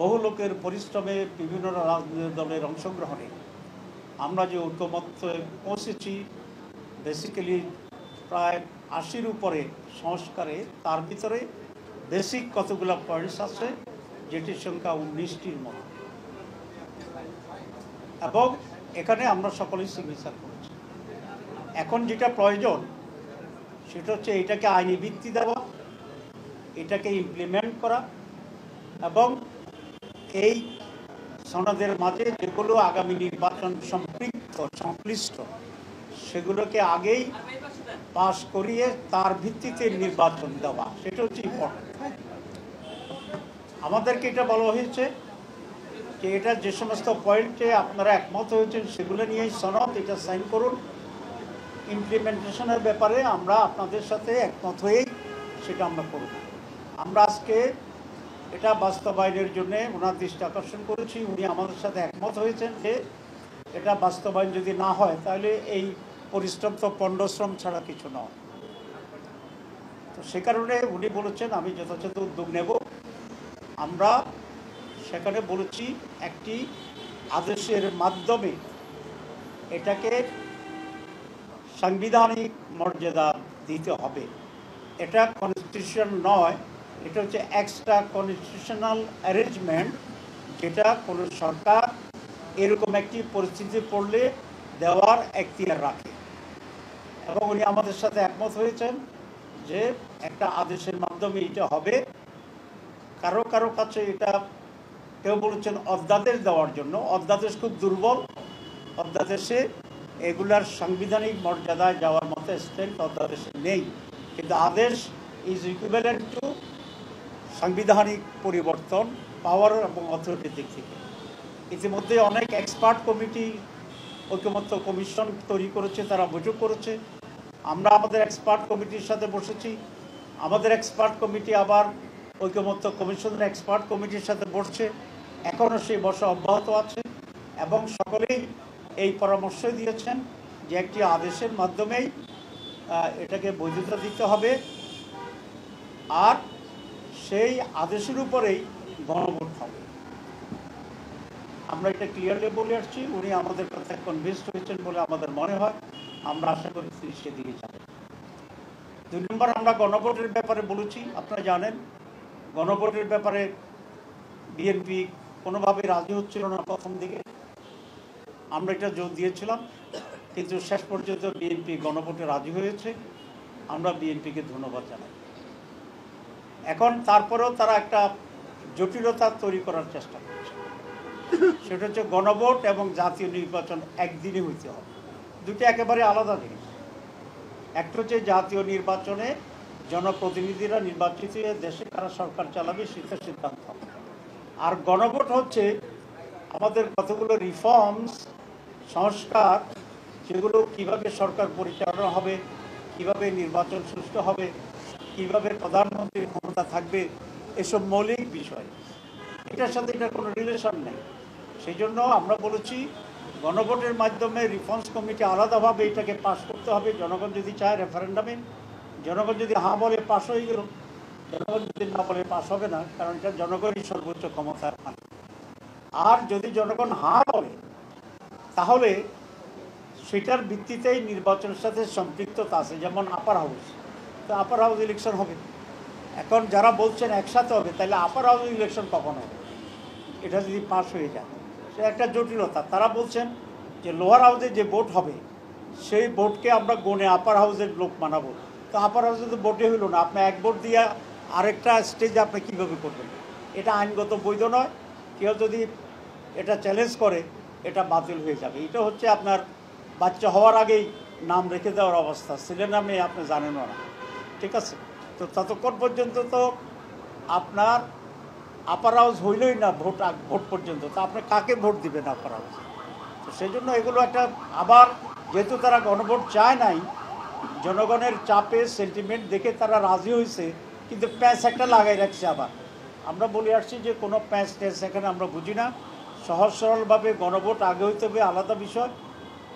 বহু লোকের পরিশ্রমে, বিভিন্ন রাজনৈতিক দলের অংশগ্রহণে আমরা যে ঐকমত্যে পৌঁছেছি, বেসিক্যালি প্রায় ৮০-র উপরে সংস্কারে, তার ভিতরে বেসিক কতগুলো পয়েন্টস আছে যেটির সংখ্যা ১৯টির মতো, এবং এখানে আমরা সকলেই সিগনেচার করেছি। এখন যেটা প্রয়োজন সেটা হচ্ছে এটাকে আইনি ভিত্তি দেওয়া, এটাকে ইমপ্লিমেন্ট করা, এবং এই সনদের মাঝে যেগুলো আগামী নির্বাচন সংশ্লিষ্ট সেগুলোকে আগেই পাশ করিয়ে তার ভিত্তিতে নির্বাচন দেওয়া, সেটা হচ্ছে ইম্পর্টেন্ট। আমাদেরকে এটা বলা হয়েছে যে এটা যে সমস্ত পয়েন্টে আপনারা একমত হয়েছেন সেগুলো নিয়েই সনদ, এটা সাইন করুন। ইমপ্লিমেন্টেশনের ব্যাপারে আমরা আপনাদের সাথে একমত হয়েই সেটা আমরা করব। আমরা আজকে এটা বাস্তবায়নের জন্য ওনার দৃষ্টি আকর্ষণ করেছি, উনি আমাদের সাথে একমত হয়েছেন যে এটা বাস্তবায়ন যদি না হয় তাহলে এই পরিশ্রম তো পণ্ডশ্রম ছাড়া কিছু নয়। তো সে কারণে উনি বলেছেন আমি যথাযথ উদ্যোগ নেব। আমরা সেখানে বলেছি একটি আদেশের মাধ্যমে এটাকে সাংবিধানিক মর্যাদা দিতে হবে। এটা কনস্টিটিউশন নয়, এটা হচ্ছে এক্সট্রা কনস্টিটিউশনাল অ্যারেঞ্জমেন্ট, যেটা কোনো সরকার এরকম একটি পরিস্থিতি পড়লে দেওয়ার এখতিয়ার রাখে। এবং উনি আমাদের সাথে একমত হয়েছেন যে একটা আদেশের মাধ্যমে এটা হবে। কারো কারো কাছে এটা কেউ বলেছেন অধ্যাদেশ দেওয়ার জন্য, অধ্যাদেশ খুব দুর্বল, অধ্যাদেশে এগুলার সাংবিধানিক মর্যাদায় যাওয়ার মতো স্ট্রেংথ অধ্যাদেশে নেই, কিন্তু আদেশ ইজ ইকুইভ্যালেন্ট টু সাংবিধানিক পরিবর্তন, পাওয়ার এবং অথরিটির দিক থেকে। ইতিমধ্যে অনেক এক্সপার্ট কমিটি, ঐকমত্য কমিশন তৈরি করেছে, তারা বৈঠক করেছে। আমরা আমাদের এক্সপার্ট কমিটির সাথে বসেছি, আমাদের এক্সপার্ট কমিটি আবার ঐকমত্য কমিশনের এক্সপার্ট কমিটির সাথে বসছে, এখনও সেই বসা অব্যাহত আছে, এবং সকলেই এই পরামর্শ দিয়েছেন যে একটি আদেশের মাধ্যমেই এটাকে বৈধতা দিতে হবে, আর সেই আদেশের উপরেই গণভোট হবে। আমরা এটা ক্লিয়ারলি বলে আসছি, উনি আমাদের কথা কনভিন্সড হয়েছেন বলে আমাদের মনে হয়। আমরা আশা করি তিনি সেদিকে যাবেন। ২ নম্বর, আমরা গণভোটের ব্যাপারে বলেছি। আপনারা জানেন গণভোটের ব্যাপারে বিএনপি কোনোভাবেই রাজি হচ্ছিল না প্রথম দিকে। আমরা এটা জোর দিয়েছিলাম, কিন্তু শেষ পর্যন্ত বিএনপি গণভোটে রাজি হয়েছে। আমরা বিএনপিকে ধন্যবাদ জানাই। এখন তারপরেও তারা একটা জটিলতা তৈরি করার চেষ্টা করছে, সেটা হচ্ছে গণভোট এবং জাতীয় নির্বাচন একদিনে হইতে হবে। দুটো একেবারে আলাদা জিনিস। একটা হচ্ছে জাতীয় নির্বাচনে জনপ্রতিনিধিরা নির্বাচিত হয়ে দেশে কারা সরকার চালাবে সেটা সিদ্ধান্ত হবে, আর গণভোট হচ্ছে আমাদের কতগুলো রিফর্মস, সংস্কার, সেগুলো কিভাবে সরকার পরিচালনা হবে, কিভাবে নির্বাচন সুষ্ঠু হবে, কিভাবে প্রধানমন্ত্রীর ক্ষমতা থাকবে, এসব মৌলিক বিষয়। এটার সাথে এটার কোনো রিলেশন নেই। সেই জন্য আমরা বলেছি গণভোটের মাধ্যমে রিফর্মস কমিটি আলাদাভাবে এটাকে পাশ করতে হবে। জনগণ যদি চায় রেফারেন্ডামে, জনগণ যদি হ্যাঁ বলে পাশ হয়ে গেল, জনগণ যদি না বলে পাশ হবে না, কারণ এটা জনগণই সর্বোচ্চ ক্ষমতার মালিক। আর যদি জনগণ হ্যাঁ বলে তাহলে সেটার ভিত্তিতেই নির্বাচনের সাথে সম্পৃক্ততা আছে, যেমন আপার হাউস। তো আপার হাউস ইলেকশন হবে। এখন যারা বলছেন একসাথে হবে, তাহলে আপার হাউস ইলেকশন কখন হবে? এটা যদি পাস হয়ে যায় সে একটা জটিলতা। তারা বলছেন যে লোয়ার হাউসে যে ভোট হবে সেই ভোটকে আমরা গণে আপার হাউসের লোক মানাবো। তো আপার হাউসে তো ভোটে হইল না, আপনি এক ভোট দিয়ে আরেকটা স্টেজে আপনি কীভাবে করবেন? এটা আইনগত বৈধ নয়। কেউ যদি এটা চ্যালেঞ্জ করে এটা বাতিল হয়ে যাবে। এটা হচ্ছে আপনার বাচ্চা হওয়ার আগেই নাম রেখে দেওয়ার অবস্থা, ছেলের নামে আপনি জানেনও না, ঠিক আছে? তো ততক্ষণ পর্যন্ত তো আপনার আপার হাউস হইলই না ভোট পর্যন্ত, তো আপনি কাকে ভোট দিবেন আপার হাউস? তো সেই জন্য এগুলো একটা, আবার যেহেতু তারা গণভোট চায় নাই, জনগণের চাপে সেন্টিমেন্ট দেখে তারা রাজি হয়েছে, কিন্তু প্যাঁচ একটা লাগাই রাখছে। আবার আমরা বলে আসছি যে কোনো প্যাঁচ ট্যাঁচ এখানে আমরা বুঝি না। সহজ সরলভাবে গণভোট আগে হইতে হবে, আলাদা বিষয়।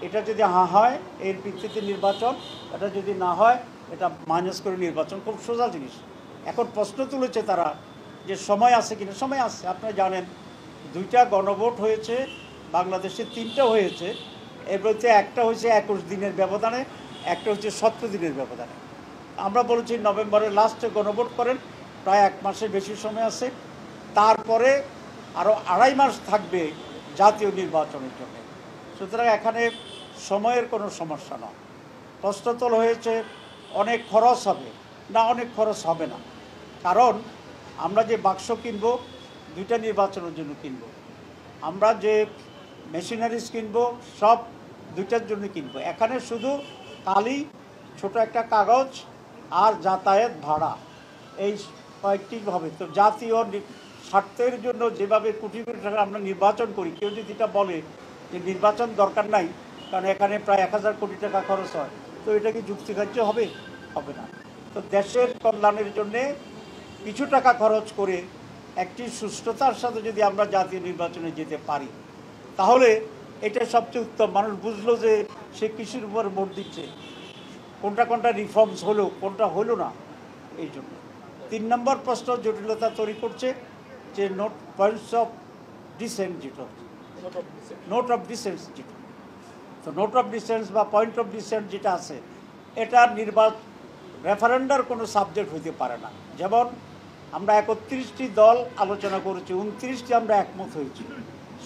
এটা যদি হ্যাঁ হয় এর ভিত্তিতে নির্বাচন, এটা যদি না হয় এটা মাইনাস করে নির্বাচন, খুব সোজা জিনিস। এখন প্রশ্ন তুলেছে তারা যে সময় আছে কিনা, সময় আছে। আপনারা জানেন 2টা গণভোট হয়েছে বাংলাদেশে, 3টা হয়েছে, এর মধ্যে একটা হয়েছে 21 দিনের ব্যবধানে, একটা হচ্ছে 17 দিনের ব্যবধানে। আমরা বলেছি নভেম্বরের লাস্টে গণভোট করেন, প্রায় 1 মাসের বেশি সময় আছে। তারপরে আরও 2.5 মাস থাকবে জাতীয় নির্বাচনের জন্য। সুতরাং এখানে সময়ের কোনো সমস্যা নয়। প্রশ্ন তোলা হয়েছে অনেক খরচ হবে, না অনেক খরচ হবে না, কারণ আমরা যে বাক্স কিনবো 2টা নির্বাচনের জন্য কিনবো, আমরা যে মেশিনারিজ কিনবো সব 2টার জন্য কিনবো। এখানে শুধু কালি, ছোট একটা কাগজ আর যাতায়াত ভাড়া, এই কয়েকটি হবে। তো জাতীয় স্বার্থের জন্য যেভাবে কোটি কোটি টাকা আমরা নির্বাচন করি, কেউ যদি এটা বলে যে নির্বাচন দরকার নাই কারণ এখানে প্রায় 1000 কোটি টাকা খরচ হয়, তো এটা কি যুক্তিগ্রাহ্য হবে? হবে না। তো দেশের কল্যাণের জন্যে কিছু টাকা খরচ করে একটি সুষ্ঠুতার সাথে যদি আমরা জাতীয় নির্বাচনে যেতে পারি, তাহলে এটা সবচেয়ে উত্তম। মানুষ বুঝলো যে সে কৃষির উপর ভোট দিচ্ছে, কোনটা কোনটা রিফর্মস হলো, কোনটা হলো না। এই জন্য 3 নম্বর প্রশ্ন জটিলতা তৈরি করছে যে পয়েন্টস অফ ডিসেন্ট, যেটা নোট অফ ডিসেন্স, যেটা তো নোট অফ ডিসেন্স বা পয়েন্ট অফ ডিসেন্ট যেটা আছে, এটা রেফারেন্ডার কোনো সাবজেক্ট হইতে পারে না। যেমন আমরা 31টি দল আলোচনা করেছি, 29টি আমরা একমত হয়েছি,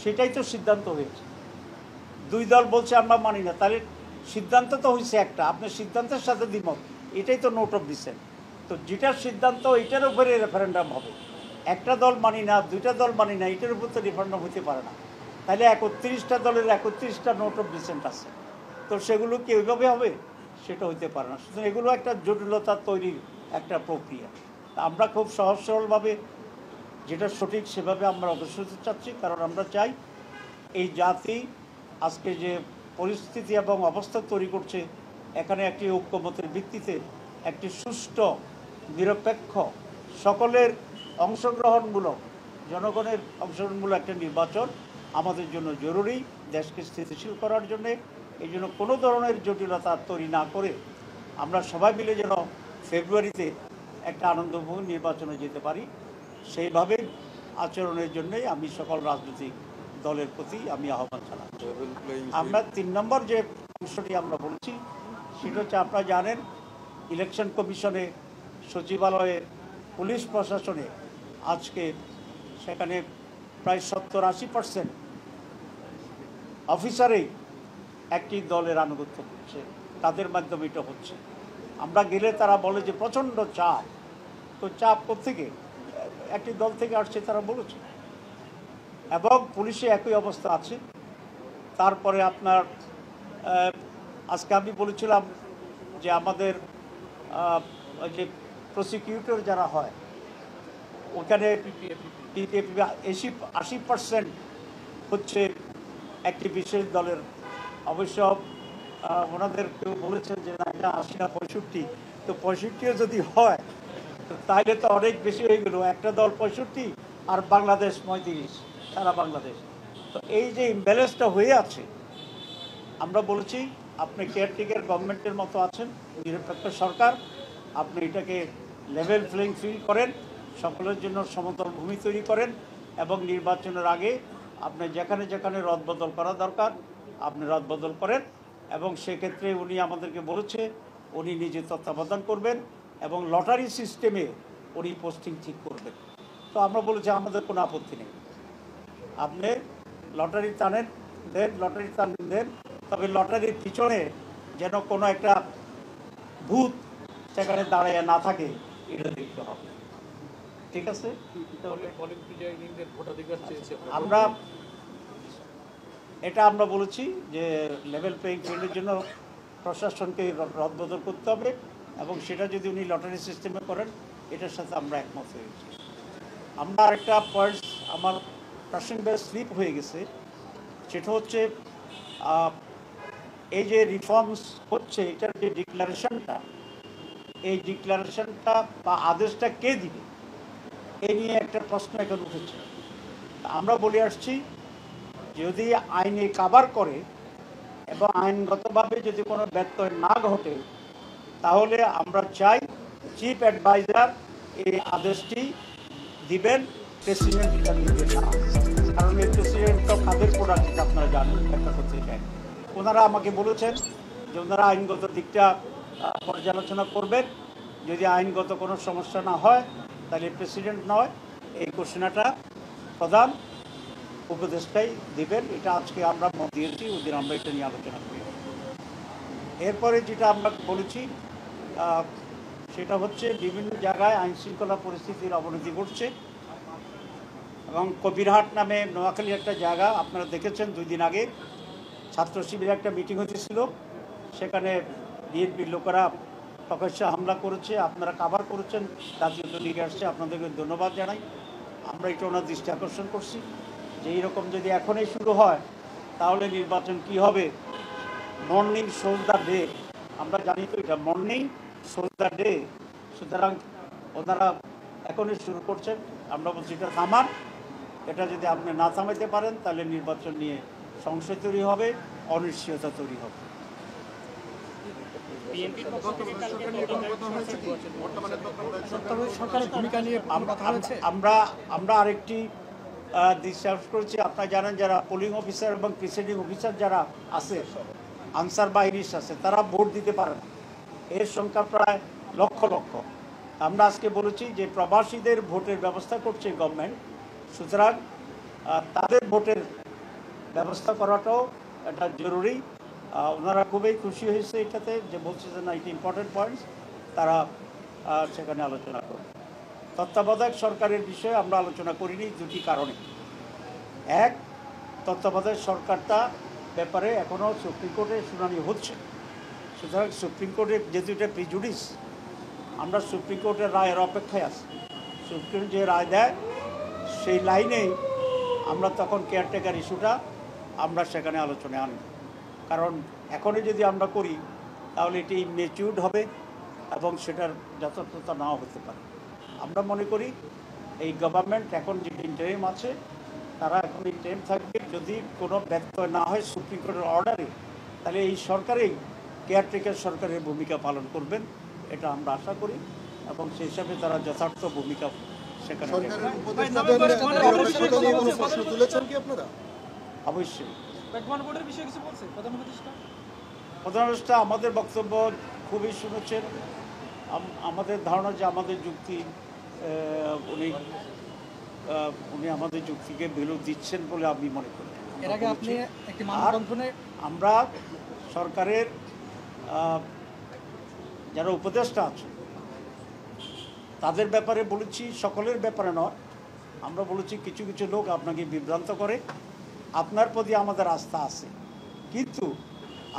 সেটাই তো সিদ্ধান্ত হয়েছে। 2 দল বলছে আমরা মানি না, তাহলে সিদ্ধান্ত তো হয়েছে একটা, আপনার সিদ্ধান্তের সাথে দ্বিমত, এটাই তো নোট অফ ডিসেন্ট। তো যেটার সিদ্ধান্ত এটার উপরে রেফারেন্ডাম হবে। একটা দল মানি না, 2টা দল মানি না, এটার উপর তো রেফারেন্ডাম হতে পারে না। তাহলে 31টা দলের 31টা নোট অফ ডিসেন্ট আছে, তো সেগুলো কি ওইভাবে হবে? সেটা হইতে পারে না। সুতরাং এগুলো একটা জটিলতা তৈরির একটা প্রক্রিয়া। আমরা খুব সহজ সরলভাবে যেটা সঠিক সেভাবে আমরা অগ্রসর হতে চাচ্ছি, কারণ আমরা চাই এই জাতি আজকে যে পরিস্থিতি এবং অবস্থা তৈরি করছে, এখানে একটি ঐক্যমতের ভিত্তিতে একটি সুষ্ঠু, নিরপেক্ষ, সকলের অংশগ্রহণমূলক, জনগণের অংশগ্রহণমূলক একটা নির্বাচন আমাদের জন্য জরুরি, দেশকে স্থিতিশীল করার জন্যে। এই জন্য কোনো ধরনের জটিলতা তৈরি না করে আমরা সবাই মিলে যেন ফেব্রুয়ারিতে একটা আনন্দময় নির্বাচনে যেতে পারি, সেইভাবে আচরণের জন্যই আমি সকল রাজনৈতিক দলের প্রতি আমি আহ্বান জানাচ্ছি। আমরা 3 নম্বর যে অংশটি আমরা বলছি সেটা হচ্ছে, আপনারা জানেন ইলেকশন কমিশনে, সচিবালয়ে, পুলিশ প্রশাসনে আজকে সেখানে প্রায় 70-80% অফিসারেই একটি দলের আনুগত্য করছে, তাদের মাধ্যমে এটা হচ্ছে। আমরা গেলে তারা বলে যে প্রচণ্ড চাপ, তো চাপ কোত্থেকে? একটি দল থেকে আসছে তারা বলেছে, এবং পুলিশে একই অবস্থা আছে। তারপরে আপনার আজকে আমি বলেছিলাম যে আমাদের যে প্রসিকিউটর যারা হয় ওখানে 80% হচ্ছে একটি বিশেষ দলের। অবশ্য ওনাদের কেউ বলেছেন যে না, এটা 80 না 65, তো 65ও যদি হয় তাহলে তো অনেক বেশি হয়ে গেল। একটা দল 65 আর বাংলাদেশ 35, সারা বাংলাদেশ। তো এই যে ইমব্যালেন্সটা হয়ে আছে, আমরা বলেছি আপনি কেয়ারটেকার গভর্নমেন্টের মতো আছেন, নিরপেক্ষ সরকার, আপনি এটাকে লেভেল প্লেইং ফিল্ড করেন, সকলের জন্য সমতল ভূমি তৈরি করেন, এবং নির্বাচনের আগে আপনি যেখানে যেখানে রদবদল করা দরকার আপনি রদবদল করেন। এবং সেক্ষেত্রে উনি আমাদেরকে বলেছে উনি নিজে তত্ত্বাবধান করবেন এবং লটারি সিস্টেমে উনি পোস্টিং ঠিক করবেন। তো আমরা বলেছি আমাদের কোনো আপত্তি নেই, আপনি লটারি টানেন দেন, লটারি টানেন দেন, তবে লটারির পিছনে যেন কোনো একটা ভূত সেখানে দাঁড়াইয়া না থাকে, এটা দেখতে হবে। ঠিক আছে, আমরা এটা আমরা বলেছি যে লেভেল প্লেইং ফিল্ডের জন্য প্রশাসনকে রদবদল করতে হবে, এবং সেটা যদি উনি লটারি সিস্টেমে করেন এটার সাথে আমরা একমত হয়েছি। আমরা আরেকটা পয়েন্টস আমার প্রাসঙ্গিক স্লিপ হয়ে গেছে, সেটা হচ্ছে এই যে রিফর্মস হচ্ছে এটার যে ডিক্লারেশনটা, এই ডিক্লারেশনটা বা আদেশটা কে দিবে এই নিয়ে একটা প্রশ্ন এখন উঠেছে। আমরা বলে আসছি যদি আইনে কাভার করে এবং আইনগতভাবে যদি কোনো ব্যত্যয় না ঘটে, তাহলে আমরা চাই চিফ অ্যাডভাইজার এই আদেশটি দিবেন, প্রেসিডেন্ট এটা দিবেন না। কারণ এই প্রেসিডেন্ট তো কাদের প্রোডাক্ট এটা আপনারা জানেন, ব্যাখ্যা করতে চাই। ওনারা আমাকে বলেছেন যে ওনারা আইনগত দিকটা পর্যালোচনা করবেন, যদি আইনগত কোনো সমস্যা না হয় তাহলে প্রেসিডেন্ট নয়, এই ঘোষণাটা প্রধান উপদেষ্টাই দিবেন। এটা আজকে আমরা মত দিয়েছি, ওদিন আমরা এটা নিয়ে আলোচনা করি। এরপরে যেটা আমরা বলেছি সেটা হচ্ছে বিভিন্ন জায়গায় আইন শৃঙ্খলা পরিস্থিতির অবনতি ঘটছে এবং কবিরহাট নামে নোয়াখালীর একটা জায়গা আপনারা দেখেছেন 2 দিন আগে ছাত্র শিবিরের একটা মিটিং হতেছিল, সেখানে বিএনপির লোকেরা প্রকাশ্যে হামলা করেছে, আপনারা কাভার করেছেন, জাতীয় লিগে আসছে, আপনাদেরকে ধন্যবাদ জানাই। আমরা এটা ওনার দৃষ্টি আকর্ষণ করছি যে এইরকম যদি এখনই শুরু হয় তাহলে নির্বাচন কি হবে। মর্নিং শোজ দ্য ডে, আমরা জানি তো এটা মর্নিং শোজ দ্য ডে, সুতরাং ওনারা এখনই শুরু করছেন। আমরা বলছি এটা থামান, এটা যদি আপনি না থামাইতে পারেন তাহলে নির্বাচন নিয়ে সংশয় তৈরি হবে, অনিশ্চয়তা তৈরি হবে। আমরা আরেকটি ডিসকাস করেছি। আপনারা জানেন যারা পোলিং অফিসার এবং প্রিসাইডিং অফিসার যারা আছে, আনসার বাহিনীর আছে, তারা ভোট দিতে পারে না। এর সংখ্যা প্রায় লক্ষ লক্ষ। আমরা আজকে বলেছি যে প্রবাসীদের ভোটের ব্যবস্থা করছে গভর্নমেন্ট, সুতরাং তাদের ভোটের ব্যবস্থা করাটাও এটা জরুরি। ওনারা খুবই খুশি হয়েছে এটাতে, যে বলছে যে না এটা ইম্পর্টেন্ট পয়েন্টস, তারা সেখানে আলোচনা করবে। তত্ত্বাবধায়ক সরকারের বিষয়ে আমরা আলোচনা করিনি 2টি কারণে। এক, তত্ত্বাবধায়ক সরকারটা ব্যাপারে এখনও সুপ্রিম কোর্টে শুনানি হচ্ছে, সুতরাং সুপ্রিম কোর্টের যেহেতু এটা প্রিজুডিস, আমরা সুপ্রিম কোর্টের রায়ের অপেক্ষায় আছি। সুপ্রিম যে রায় দেয় সেই লাইনেই আমরা তখন কেয়ারটেকার ইস্যুটা আমরা সেখানে আলোচনায় আনব। কারণ এখনই যদি আমরা করি তাহলে এটি ম্যাচিউরড হবে এবং সেটার যথার্থতা নাও হতে পারে। আমরা মনে করি এই গভর্নমেন্ট এখন যে ইন্টারিম আছে তারা এখন ইন্টারিম থাকবে, যদি কোনো ব্যত্যয় না হয় সুপ্রিম কোর্টের অর্ডারে, তাহলে এই সরকারেই কেয়ারটেকার সরকারের ভূমিকা পালন করবেন, এটা আমরা আশা করি এবং সেই হিসাবে তারা যথার্থ ভূমিকা সেখানে অবশ্যই। প্রধানমন্ত্রী আমাদের বক্তব্য খুবই শুনেছেন, আমাদের ধারণা যে আমাদের যুক্তি উনি আমাদের যুক্তিকে ভ্যালু দিচ্ছেন বলে আমি মনে করি। আমরা সরকারের যারা উপদেষ্টা আছে তাদের ব্যাপারে বলেছি, সকলের ব্যাপারে নয়। আমরা বলেছি কিছু কিছু লোক আপনাকে বিভ্রান্ত করে, আপনার প্রতি আমাদের আস্থা আছে, কিন্তু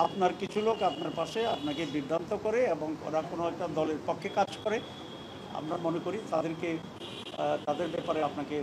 আপনার কিছু লোক আপনার পাশে আপনাকে বিভ্রান্ত করে এবং ওরা কোনো একটা দলের পক্ষে কাজ করে। আমরা মনে করি তাদের ব্যাপারে আপনাকে